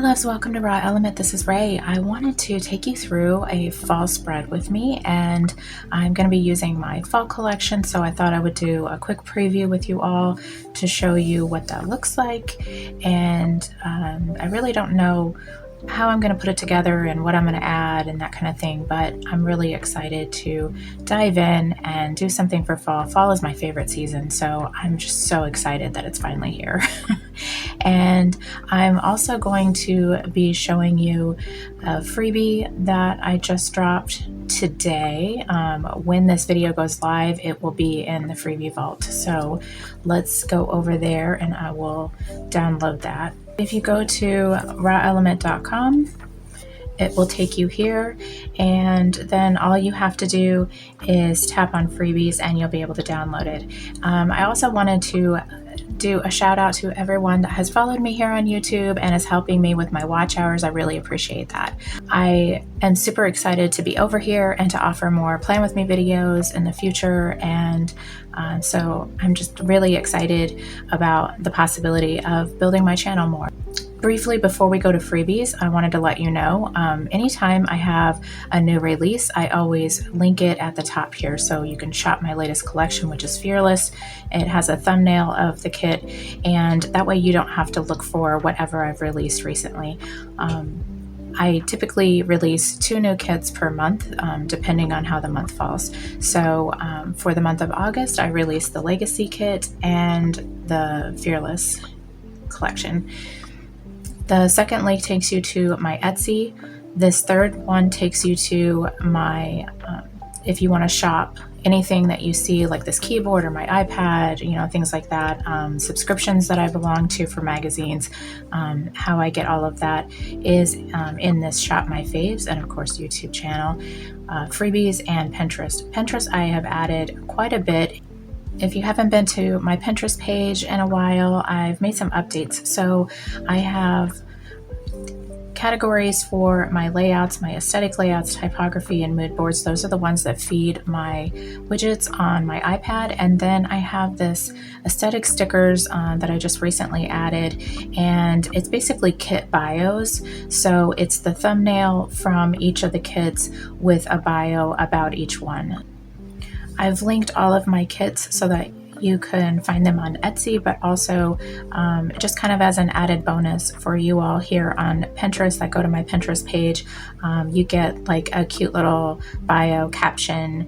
loves, welcome to Raw Element. This is Ray. I wanted to take you through a fall spread with me, and I'm going to be using my fall collection, so I thought I would do a quick preview with you all to show you what that looks like. And I really don't know how I'm going to put it together and what I'm going to add and that kind of thing, but I'm really excited to dive in and do something for fall. Fall is my favorite season, so I'm just so excited that it's finally here. And I'm also going to be showing you a freebie that I just dropped today. When this video goes live, it will be in the freebie vault. So let's go over there and I will download that. If you go to rawelement.com, it will take you here, and then all you have to do is tap on freebies and you'll be able to download it. I also wanted to do a shout out to everyone that has followed me here on YouTube and is helping me with my watch hours. I really appreciate that. I am super excited to be over here and to offer more Plan With Me videos in the future, and so I'm just really excited about the possibility of building my channel more. Briefly, before we go to freebies, I wanted to let you know, anytime I have a new release, I always link it at the top here, so you can shop my latest collection, which is Fearless. It has a thumbnail of the kit, and that way you don't have to look for whatever I've released recently. I typically release 2 new kits per month, depending on how the month falls. So for the month of August, I released the Legacy kit and the Fearless collection. The second link takes you to my Etsy. This third one takes you to my, if you want to shop anything that you see, like this keyboard or my iPad, you know, things like that, subscriptions that I belong to for magazines, how I get all of that is in this Shop My Faves and of course YouTube channel, freebies and Pinterest. Pinterest I have added quite a bit. If you haven't been to my Pinterest page in a while, I've made some updates. So I have categories for my layouts, my aesthetic layouts, typography, and mood boards. Those are the ones that feed my widgets on my iPad. And then I have this aesthetic stickers that I just recently added, and it's basically kit bios. So it's the thumbnail from each of the kits with a bio about each one. I've linked all of my kits so that you can find them on Etsy, but also just kind of as an added bonus for you all here on Pinterest that go to my Pinterest page, you get like a cute little bio caption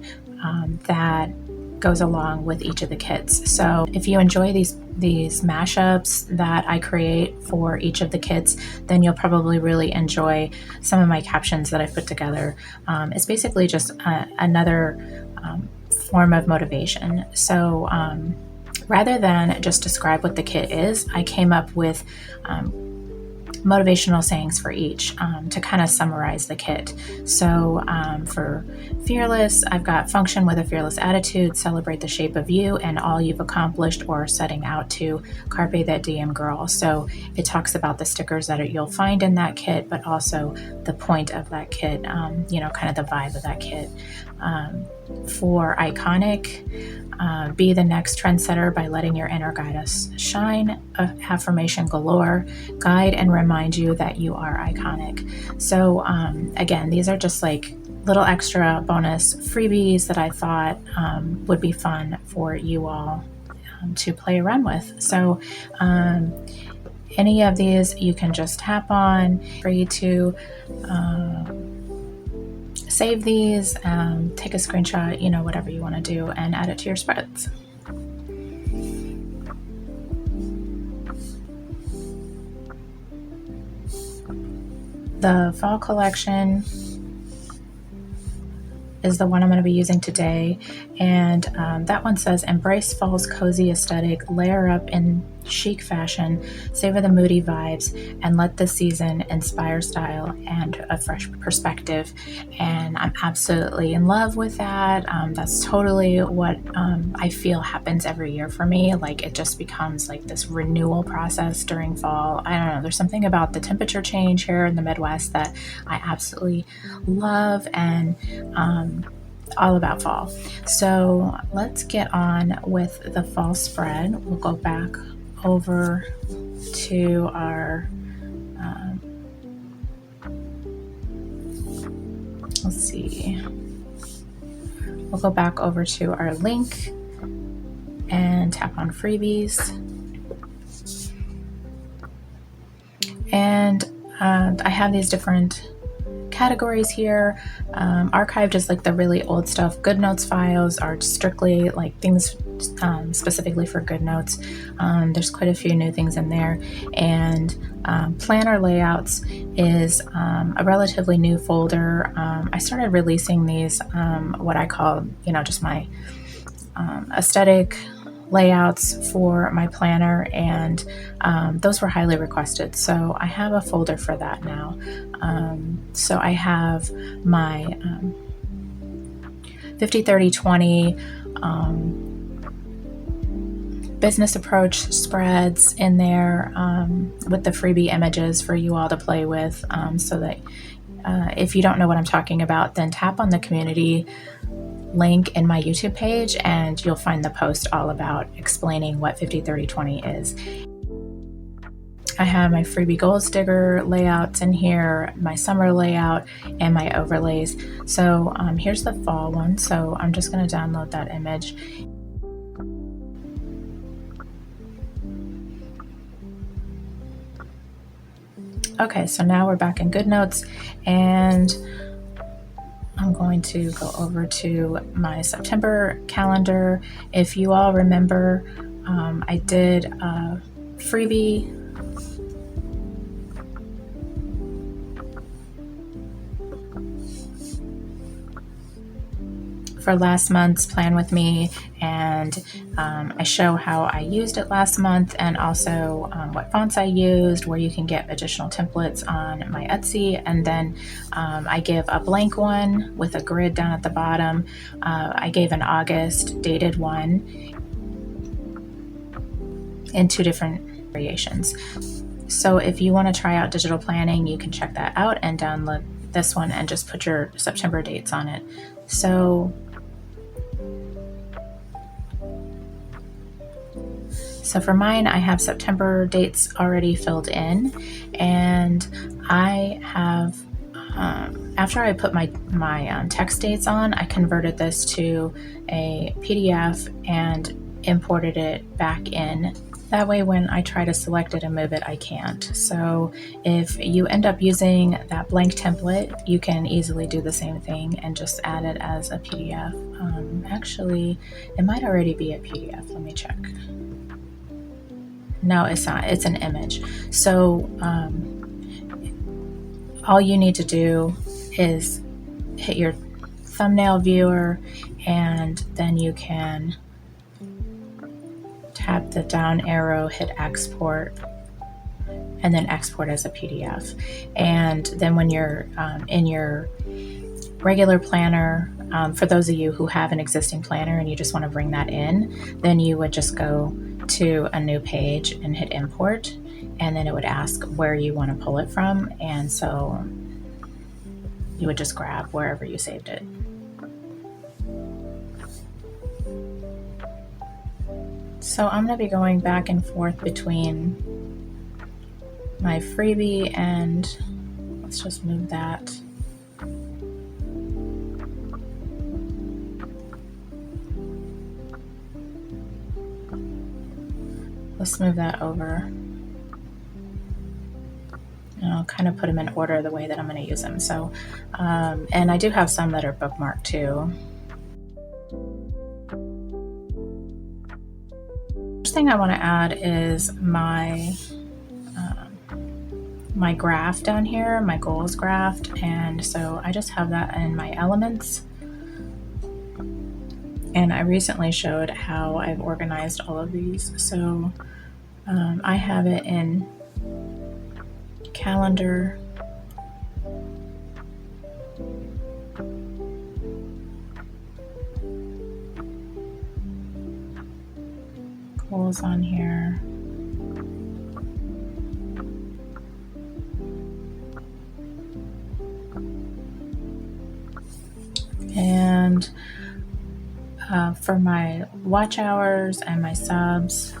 that goes along with each of the kits. So if you enjoy these mashups that I create for each of the kits, then you'll probably really enjoy some of my captions that I put together. It's basically just another form of motivation. So rather than just describe what the kit is, I came up with motivational sayings for each to kind of summarize the kit. So for Fearless, I've got function with a fearless attitude, celebrate the shape of you and all you've accomplished or setting out to, carpe that diem girl. So it talks about the stickers that you'll find in that kit, but also the point of that kit, you know, kind of the vibe of that kit. For iconic, be the next trendsetter by letting your inner guidance shine, affirmation galore, guide and remind you that you are iconic. So again, these are just like little extra bonus freebies that I thought would be fun for you all to play around with. So any of these you can just tap on, free to save these, take a screenshot, you know, whatever you want to do, and add it to your spreads. The fall collection is the one I'm going to be using today, and that one says embrace fall's cozy aesthetic, layer up in chic fashion, savor the moody vibes, and let the season inspire style and a fresh perspective. And I'm absolutely in love with that. That's totally what I feel happens every year for me. Like it just becomes like this renewal process during fall. I don't know, there's something about the temperature change here in the Midwest that I absolutely love, and all about fall. So let's get on with the fall spread. We'll go back over to our let's see. We'll go back over to our link and tap on freebies. And I have these different categories here. Archived is like the really old stuff. Goodnotes files are strictly like things specifically for Goodnotes. There's quite a few new things in there. And planner layouts is a relatively new folder. I started releasing these, what I call, just my aesthetic layouts for my planner, and those were highly requested, so I have a folder for that now. So I have my 50-30-20 business approach spreads in there with the freebie images for you all to play with, so that if you don't know what I'm talking about, then tap on the community link in my YouTube page and you'll find the post all about explaining what 50-30-20 is. I have my freebie goals digger layouts in here, my summer layout, and my overlays. So here's the fall one, so I'm just going to download that image. Okay, so now we're back in Goodnotes, and I'm going to go over to my September calendar. If you all remember, I did a freebie for last month's Plan With Me, and I show how I used it last month, and also what fonts I used, where you can get additional templates on my Etsy, and then I give a blank one with a grid down at the bottom. I gave an August dated one in 2 different variations. So if you want to try out digital planning, you can check that out and download this one and just put your September dates on it. So for mine, I have September dates already filled in, and I have, after I put my text dates on, I converted this to a PDF and imported it back in. That way when I try to select it and move it, I can't. So if you end up using that blank template, you can easily do the same thing and just add it as a PDF. Actually, it might already be a PDF. Let me check. No, it's not. It's an image. So all you need to do is hit your thumbnail viewer, and then you can tap the down arrow, hit export, and then export as a PDF. And then when you're in your regular planner, for those of you who have an existing planner and you just want to bring that in, then you would just go to a new page and hit import, and then it would ask where you want to pull it from, and so you would just grab wherever you saved it. So I'm going to be going back and forth between my freebie and, let's just move that. Let's move that over. And I'll kind of put them in order the way that I'm going to use them. So, and I do have some that are bookmarked too. First thing I want to add is my my graph down here, my goals graph, and so I just have that in my elements. And I recently showed how I've organized all of these. So I have it in calendar, goals on here, and for my watch hours and my subs,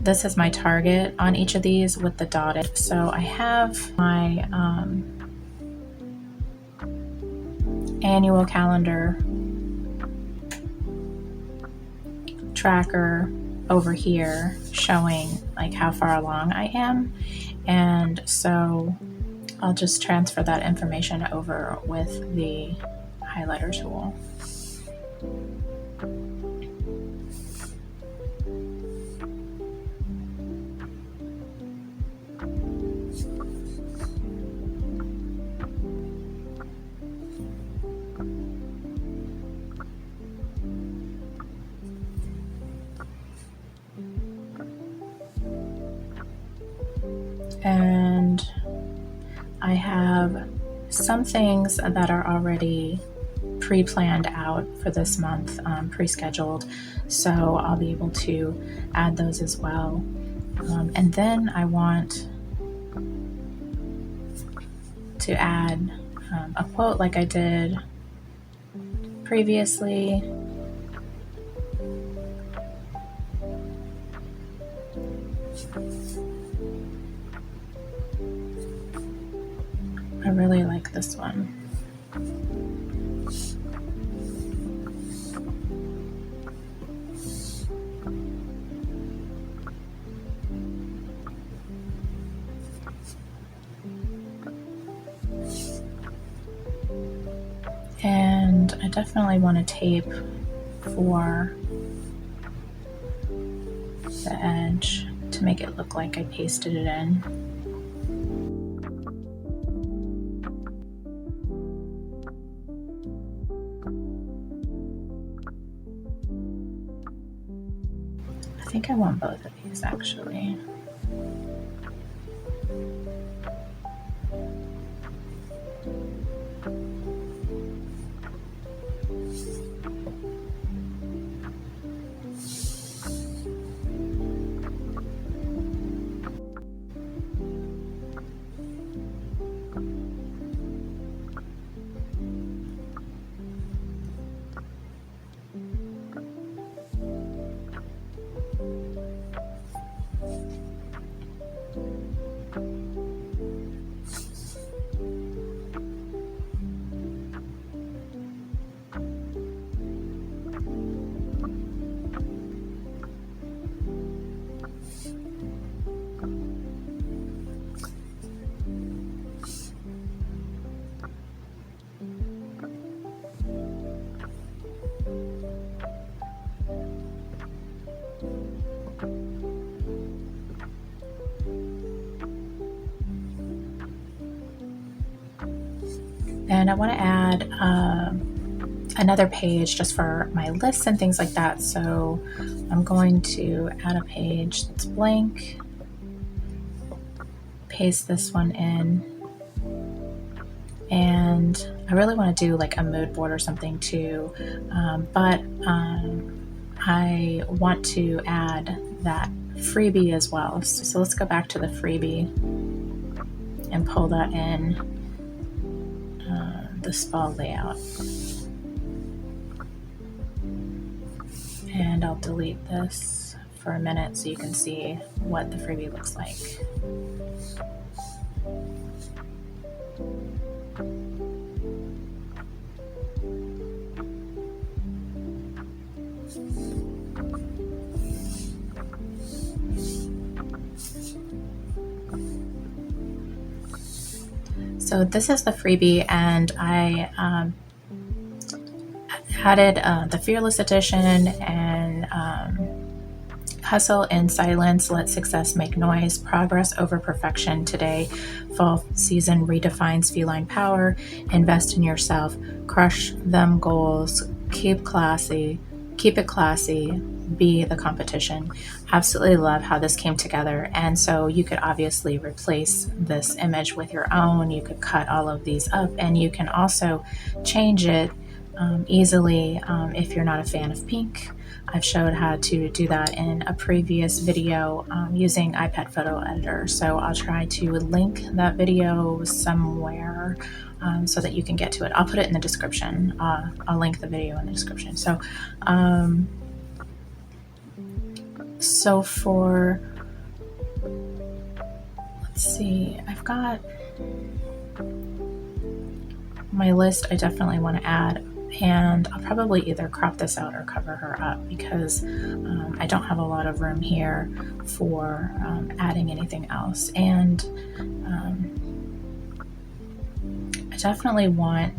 this is my target on each of these with the dotted. So I have my annual calendar tracker over here showing like how far along I am, and so I'll just transfer that information over with the highlighter tool. And I have some things that are already pre-planned out for this month, pre-scheduled, so I'll be able to add those as well. And then I want to add a quote like I did previously. I really like this one. And I definitely want to tape for the edge to make it look like I pasted it in. I think I want both of these actually. And I want to add another page just for my lists and things like that. So I'm going to add a page that's blank, paste this one in, and I really want to do like a mood board or something too, but I want to add that freebie as well. So let's go back to the freebie and pull that in the spa layout. And I'll delete this for a minute so you can see what the freebie looks like. So this is the freebie, and I added the Fearless Edition and Hustle in Silence, Let Success Make Noise, Progress Over Perfection Today, Fall Season Redefines Feline Power, Invest in Yourself, Crush Them Goals, Keep it classy, Be the Competition. Absolutely love how this came together. And so you could obviously replace this image with your own. You could cut all of these up, and you can also change it easily if you're not a fan of pink. I've showed how to do that in a previous video using iPad Photo Editor. So I'll try to link that video somewhere so that you can get to it. I'll put it in the description. I'll link the video in the description. So for Let's see, I've got my list I definitely want to add, and I'll probably either crop this out or cover her up because I don't have a lot of room here for adding anything else. And I definitely want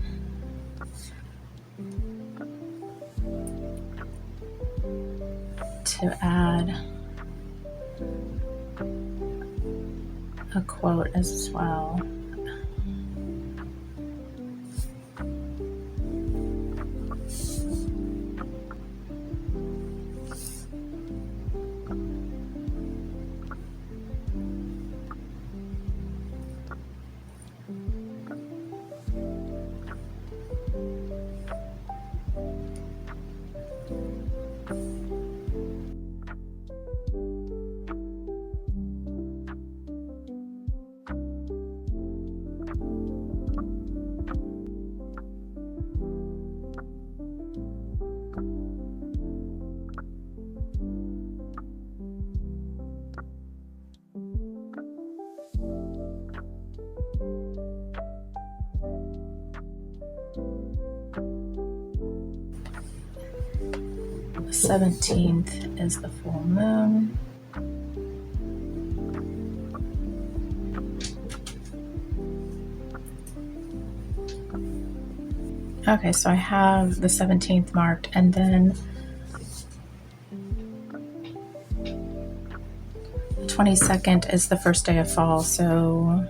to add a quote as well. The 17th is the full moon. Okay, so I have the 17th marked, and then the 22nd is the first day of fall, so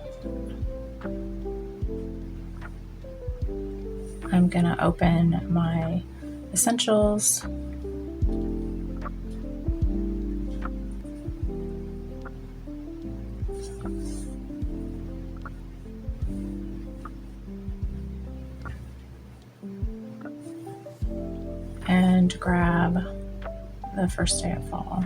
I'm gonna open my essentials. And grab the first day of fall.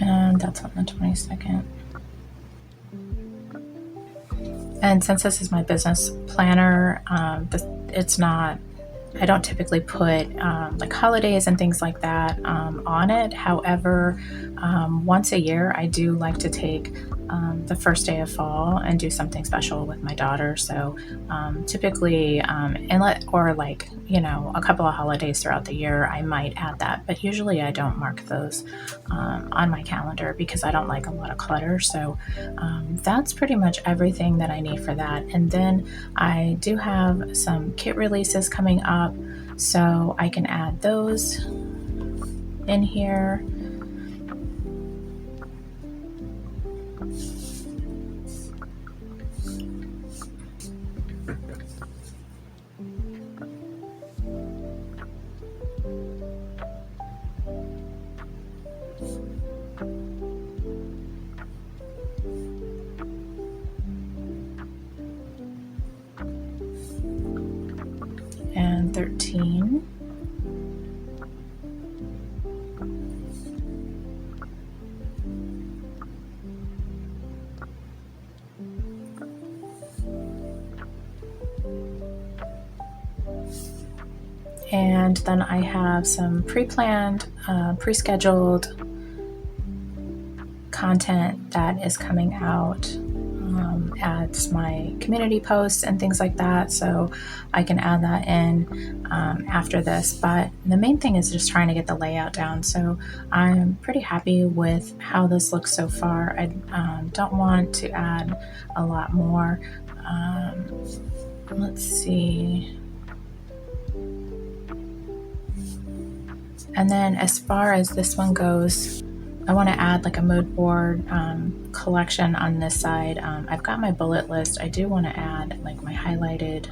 And that's on the 22nd. And since this is my business planner, it's not, I don't typically put like holidays and things like that on it. However, once a year, I do like to take the first day of fall and do something special with my daughter. So typically, or like, you know, a couple of holidays throughout the year, I might add that. But usually I don't mark those on my calendar because I don't like a lot of clutter. So that's pretty much everything that I need for that. And then I do have some kit releases coming up, so I can add those in here. And 13. And then I have some pre-planned, pre-scheduled content that is coming out as my community posts and things like that. So I can add that in after this. But the main thing is just trying to get the layout down. So I'm pretty happy with how this looks so far. I don't want to add a lot more. Let's see. And then as far as this one goes, I want to add like a mood board collection on this side. I've got my bullet list. I do want to add like my highlighted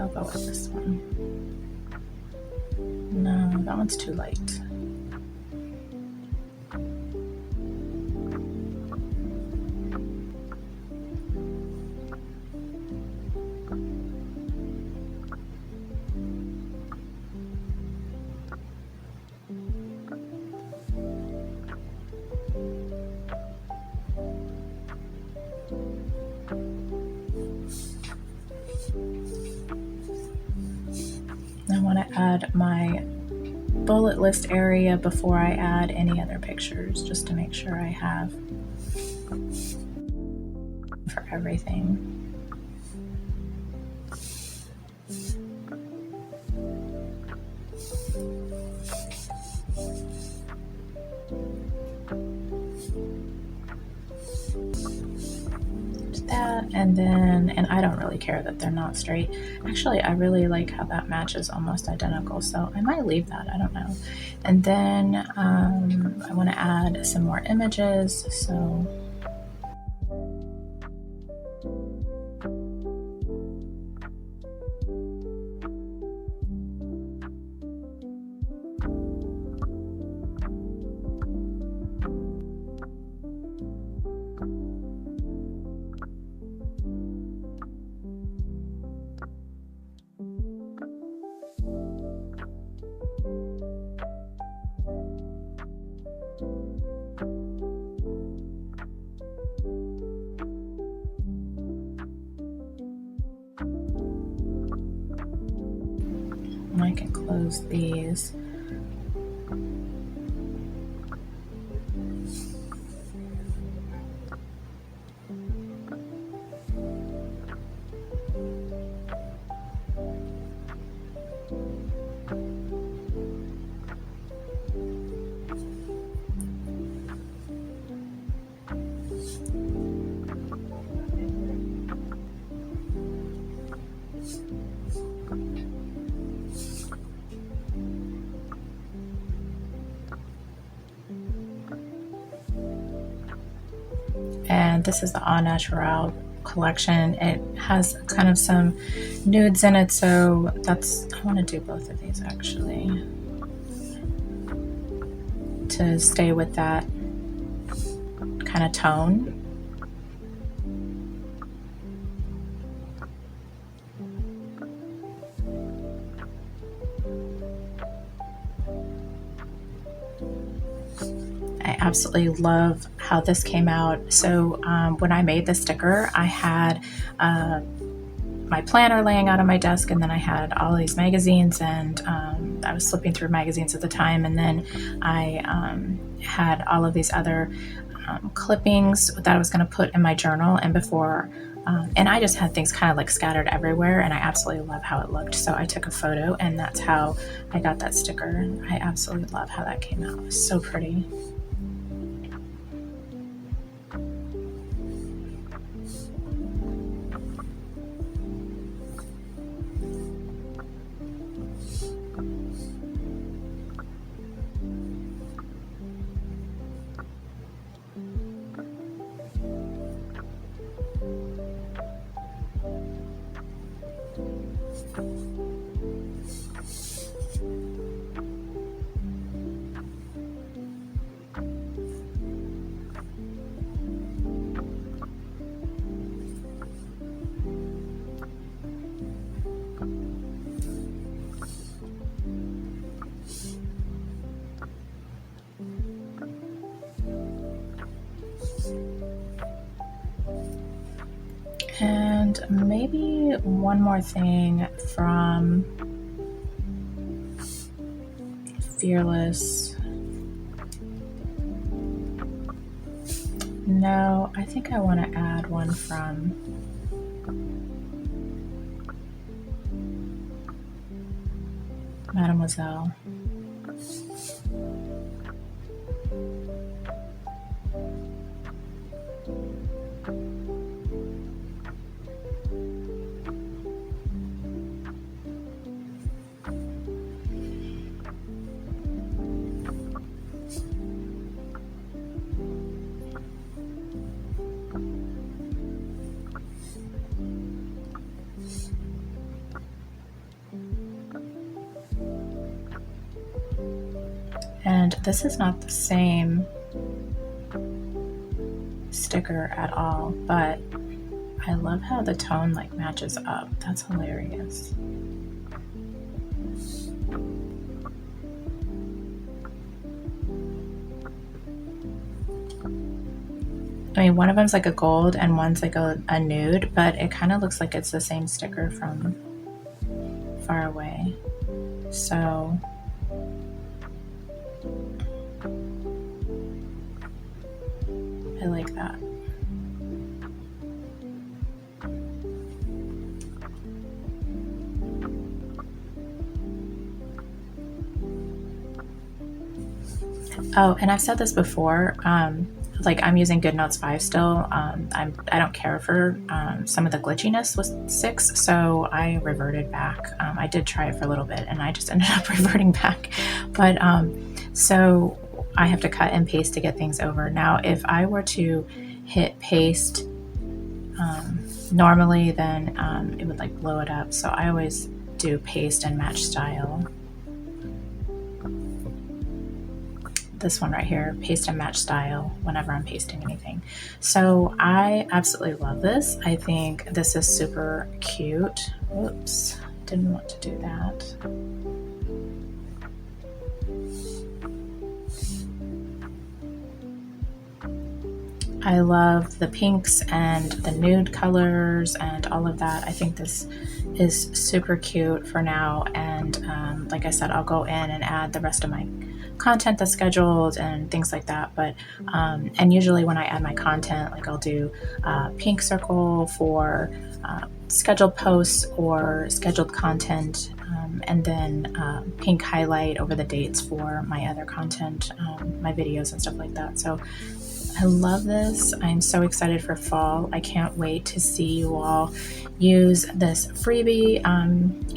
I'll go with this one. No, that one's too light. want to add my bullet list area before I add any other pictures, just to make sure I have for everything. That, and I don't really care that they're not straight. Actually, I really like how that matches almost identical, so I might leave that, I don't know. And then I want to add some more images, so I can close these. And this is the Naturel collection. It has kind of some nudes in it, so I want to do both of these actually to stay with that kind of tone. I absolutely love how this came out. So when I made the sticker, I had my planner laying out on my desk, and then I had all these magazines, and I was flipping through magazines at the time, and then I had all of these other clippings that I was going to put in my journal, and and I just had things kind of like scattered everywhere, and I absolutely love how it looked. So I took a photo, and that's how I got that sticker. I absolutely love how that came out. It was so pretty. And maybe one more thing from Fearless. No, I think I want to add one from Mademoiselle. And this is not the same sticker at all, but I love how the tone like matches up. That's hilarious. I mean, one of them's like a gold and one's like a nude, but it kind of looks like it's the same sticker from far away. So I like that. Oh, and I've said this before, like I'm using Goodnotes 5 still. I don't care for some of the glitchiness with 6, so I reverted back. I did try it for a little bit and I just ended up reverting back. But so I have to cut and paste to get things over. Now, if I were to hit paste normally, then it would like blow it up. So I always do paste and match style. This one right here, paste and match style, whenever I'm pasting anything. So I absolutely love this. I think this is super cute. Whoops, didn't want to do that. I love the pinks and the nude colors and all of that. I think this is super cute for now. And like I said, I'll go in and add the rest of my content that's scheduled and things like that. But and usually when I add my content, like I'll do pink circle for scheduled posts or scheduled content, and then pink highlight over the dates for my other content, my videos and stuff like that. So I love this. I'm so excited for fall. I can't wait to see you all use this freebie.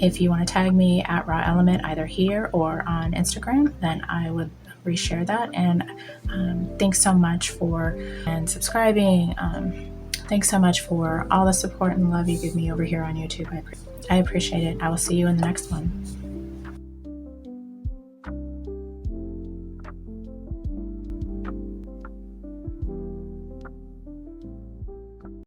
If you want to tag me at Raw Element either here or on Instagram, then I would reshare that. And thanks so much for subscribing. Thanks so much for all the support and love you give me over here on YouTube. I appreciate it. I will see you in the next one.